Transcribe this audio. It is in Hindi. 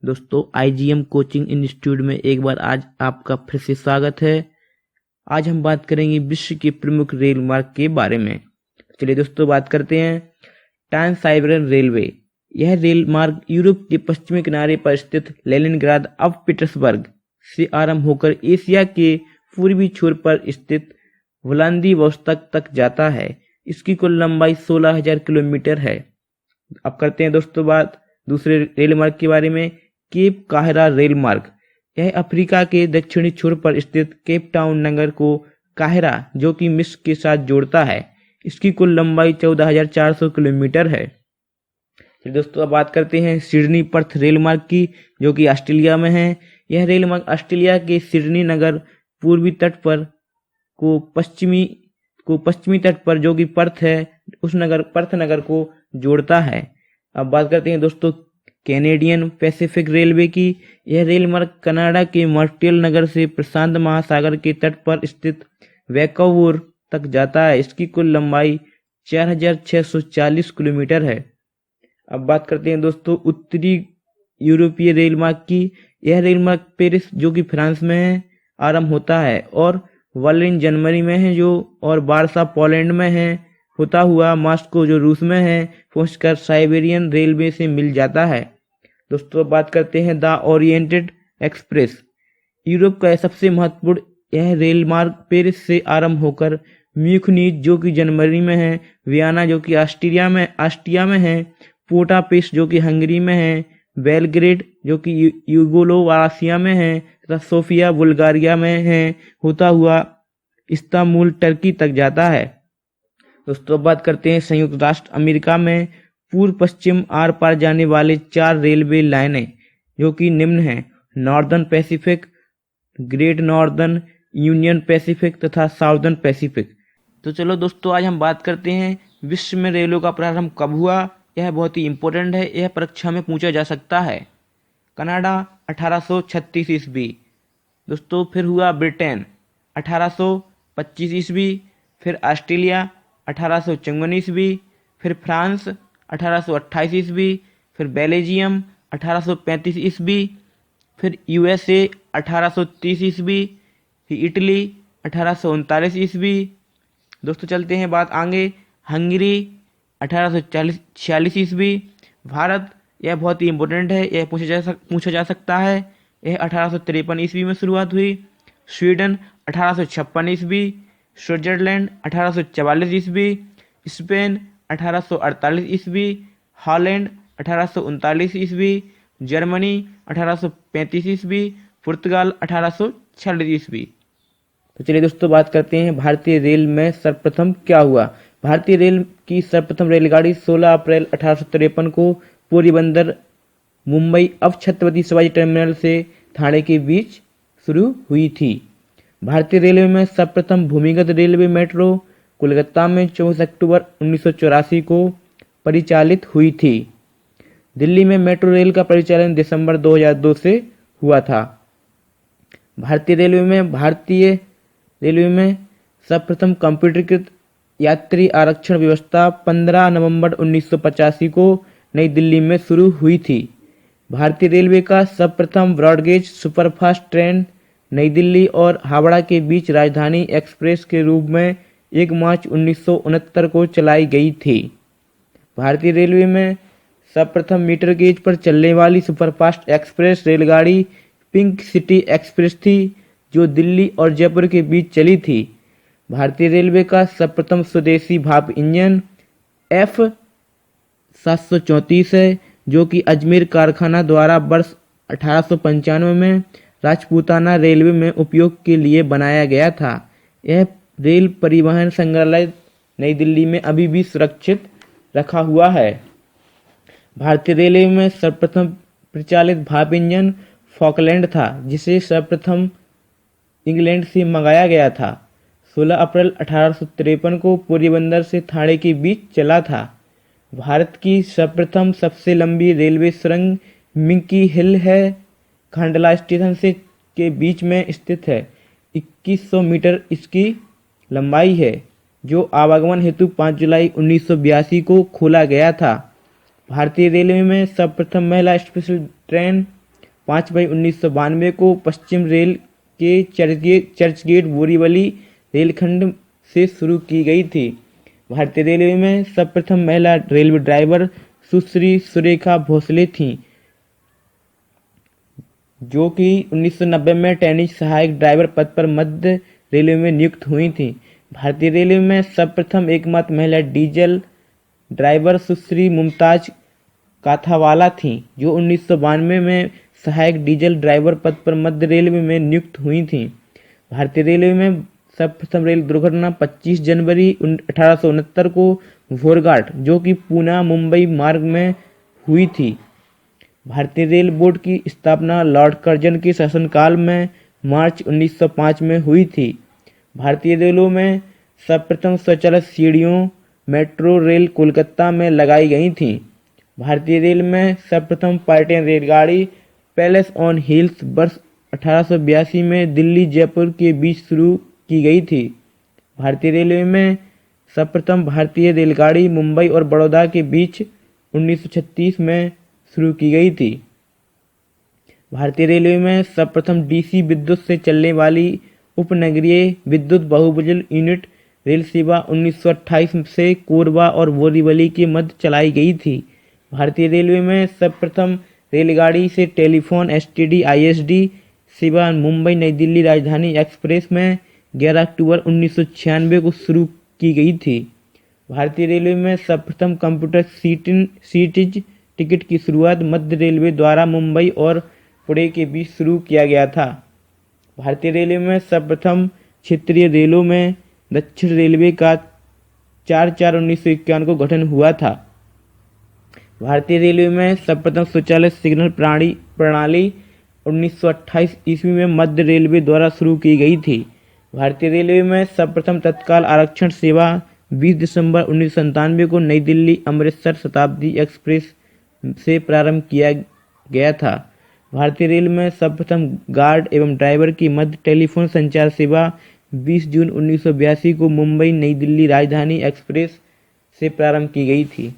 दोस्तों आईजीएम कोचिंग इंस्टीट्यूट में एक बार आज आपका फिर से स्वागत है। आज हम बात करेंगे विश्व के प्रमुख रेल मार्ग के बारे में। चलिए दोस्तों बात करते हैं। ट्रांस साइबेरियन रेलवे, यह रेल मार्ग यूरोप के पश्चिमी किनारे पर स्थित लेनिनग्राद अब पीटर्सबर्ग से आरंभ होकर एशिया के पूर्वी छोर पर स्थित व्लादिवोस्तोक तक जाता है। इसकी कुल लंबाई 16,000 किलोमीटर है। अब करते हैं दोस्तों बात दूसरे रेल मार्ग के बारे में। केप काहिरा रेल मार्ग, यह अफ्रीका के दक्षिणी छोर पर स्थित केप टाउन नगर को काहिरा जो कि मिस्र के साथ जोड़ता है। इसकी कुल लंबाई 14,400 किलोमीटर है। फिर दोस्तों अब बात करते हैं सिडनी पर्थ रेल मार्ग की, जो कि ऑस्ट्रेलिया में है। यह रेल मार्ग ऑस्ट्रेलिया के सिडनी नगर पूर्वी तट पर को पश्चिमी तट पर जो कि पर्थ है उस पर्थ नगर को जोड़ता है। अब बात करते हैं दोस्तों कैनेडियन पैसिफिक रेलवे की। यह रेल मार्ग कनाडा के मॉन्ट्रियल नगर से प्रशांत महासागर के तट पर स्थित वैंकूवर तक जाता है। इसकी कुल लंबाई 4,640 किलोमीटर है। अब बात करते हैं दोस्तों उत्तरी यूरोपीय रेल मार्ग की। यह रेल मार्ग पेरिस जो कि फ्रांस में है आरंभ होता है और बर्लिन जर्मनी में है और वार्सा पोलैंड में है होता हुआ मॉस्को जो रूस में है पहुंचकर साइबेरियन रेलवे से मिल जाता है। दोस्तों बात करते हैं द ओरिएंटेड एक्सप्रेस। यूरोप का सबसे महत्वपूर्ण यह रेल मार्ग पेरिस से आरंभ होकर म्यूनिख जो कि जर्मनी में है, वियना जो कि ऑस्ट्रिया में है, बुडापेस्ट जो कि हंगरी में है, बेलग्रेड जो कि यूगोस्लाविया में है तथा सोफिया बुल्गारिया में है होता हुआ इस्तांबुल टर्की तक जाता है। दोस्तों बात करते हैं संयुक्त राष्ट्र अमेरिका में पूर्व पश्चिम आर पार जाने वाले 4 रेलवे लाइनें जो कि निम्न हैं: northern Pacific, great northern, union Pacific तथा साउदर्न पैसिफिक। तो चलो दोस्तों आज हम बात करते हैं विश्व में रेलों का प्रारंभ कब हुआ। यह बहुत ही इंपॉर्टेंट है, यह परीक्षा में पूछा जा सकता है। कनाडा 1836 ईस्वी। दोस्तों फिर हुआ ब्रिटेन 1825 ईस्वी, फिर ऑस्ट्रेलिया 1854 ईस्वी, फिर फ्रांस 1828 ईस्वी, फिर बेल्जियम 1835 ईस्वी, फिर यूएसए 1830 ईस्वी, फिर इटली 1839 ईस्वी। दोस्तों चलते हैं बात आगे। हंगरी 1846 ईस्वी। भारत, यह बहुत ही इंपॉर्टेंट है, यह पूछा जा सकता है। यह 1853 ईस्वी में शुरुआत हुई। स्वीडन 1856 ईस्वी, स्विट्जरलैंड 1844 ईस्वी, स्पेन 1848 ईस्वी, हॉलैंड 1839 ईस्वी, जर्मनी 1835 ईस्वी, पुर्तगाल 1846 ईस्वी। तो चलिए दोस्तों बात करते हैं भारतीय रेल में सर्वप्रथम क्या हुआ। भारतीय रेल की सर्वप्रथम रेलगाड़ी 16 अप्रैल 1853 को पोरबंदर मुंबई अब छत्रपति शिवाजी टर्मिनल से ठाणे के बीच शुरू हुई थी। भारतीय रेलवे में सर्वप्रथम भूमिगत रेलवे मेट्रो कोलकाता में 24 अक्टूबर 1984 को परिचालित हुई थी। दिल्ली में मेट्रो रेल का परिचालन दिसंबर 2002 से हुआ था। भारतीय रेलवे में सर्वप्रथम कंप्यूटरीकृत यात्री आरक्षण व्यवस्था 15 नवंबर 1985 को नई दिल्ली में शुरू हुई थी। भारतीय रेलवे का सर्वप्रथम ब्रॉडगेज सुपरफास्ट ट्रेन नई दिल्ली और हावड़ा के बीच राजधानी एक्सप्रेस के रूप में 1 मार्च 1969 को चलाई गई थी। भारतीय रेलवे में सर्वप्रथम मीटर गेज पर चलने वाली सुपरफास्ट एक्सप्रेस रेलगाड़ी पिंक सिटी एक्सप्रेस थी जो दिल्ली और जयपुर के बीच चली थी। भारतीय रेलवे का सर्वप्रथम स्वदेशी भाप इंजन F734 है जो कि अजमेर कारखाना द्वारा वर्ष 1895 में राजपूताना रेलवे में उपयोग के लिए बनाया गया था। यह रेल परिवहन संग्रहालय नई दिल्ली में अभी भी सुरक्षित रखा हुआ है। भारतीय रेलवे में सर्वप्रथम प्रचालित भाप इंजन फॉकलैंड था जिसे सर्वप्रथम इंग्लैंड से मंगाया गया था। 16 अप्रैल 1853 को पोरबंदर से ठाणे के बीच चला था। भारत की सर्वप्रथम सबसे लंबी रेलवे सुरंग मिंकी हिल है खांडला स्टेशन से के बीच में स्थित है। 2100 मीटर इसकी लंबाई है जो आवागमन हेतु 5 जुलाई 1982 को खोला गया था। भारतीय रेलवे में सर्वप्रथम महिला स्पेशल ट्रेन 5 मई 1992 को पश्चिम रेल के चर्चगेट बोरीवली रेलखंड से शुरू की गई थी। भारतीय रेलवे में सर्वप्रथम महिला रेलवे ड्राइवर सुश्री सुरेखा भोसले थीं, जो कि 1990 में ट्रेनी सहायक ड्राइवर पद पर मध्य रेलवे में नियुक्त हुई थीं। भारतीय रेलवे में सर्वप्रथम एकमात्र महिला डीजल ड्राइवर सुश्री मुमताज काथावाला थीं, जो 1992 में सहायक डीजल ड्राइवर पद पर मध्य रेलवे में नियुक्त हुई थीं। भारतीय रेलवे में सर्वप्रथम रेल दुर्घटना 25 जनवरी 1869 को भोरघाट, जो कि पूना मुंबई मार्ग में हुई थी। भारतीय रेल बोर्ड की स्थापना लॉर्ड कर्जन के शासनकाल में मार्च 1905 में हुई थी। भारतीय रेलों में सर्वप्रथम स्वचालित सीढ़ियों मेट्रो रेल कोलकाता में लगाई गई थी। भारतीय रेल में सर्वप्रथम पर्यटन रेलगाड़ी पैलेस ऑन व्हील्स वर्ष 1882 में दिल्ली जयपुर के बीच शुरू की गई थी। भारतीय रेलवे में सर्वप्रथम भारतीय रेलगाड़ी मुंबई और बड़ौदा के बीच 1936 में शुरू की गई थी। भारतीय रेलवे में सर्वप्रथम डीसी विद्युत से चलने वाली उपनगरीय विद्युत बहुभुज यूनिट रेल सेवा 1928 से कोरबा और बोरीवली के मध्य चलाई गई थी। भारतीय रेलवे में सर्वप्रथम रेलगाड़ी से टेलीफोन एसटीडी आईएसडी सेवा मुंबई नई दिल्ली राजधानी एक्सप्रेस में 11 अक्टूबर 1996 को शुरू की गई थी। भारतीय रेलवे में सर्वप्रथम कंप्यूटर सीटेज टिकट की शुरुआत मध्य रेलवे द्वारा मुंबई और पुणे के बीच शुरू किया गया था। भारतीय रेलवे में सर्वप्रथम क्षेत्रीय रेलों में दक्षिण रेलवे का 4/4/1951 को गठन हुआ था। भारतीय रेलवे में सर्वप्रथम स्वचालित सिग्नल प्रणाली 1928 ईस्वी में मध्य रेलवे द्वारा शुरू की गई थी। भारतीय रेलवे में सर्वप्रथम तत्काल आरक्षण सेवा 20 दिसंबर 1997 को नई दिल्ली अमृतसर शताब्दी एक्सप्रेस से प्रारंभ किया गया था। भारतीय रेल में सर्वप्रथम गार्ड एवं ड्राइवर की मध्य टेलीफोन संचार सेवा 20 जून 1982 को मुंबई नई दिल्ली राजधानी एक्सप्रेस से प्रारंभ की गई थी।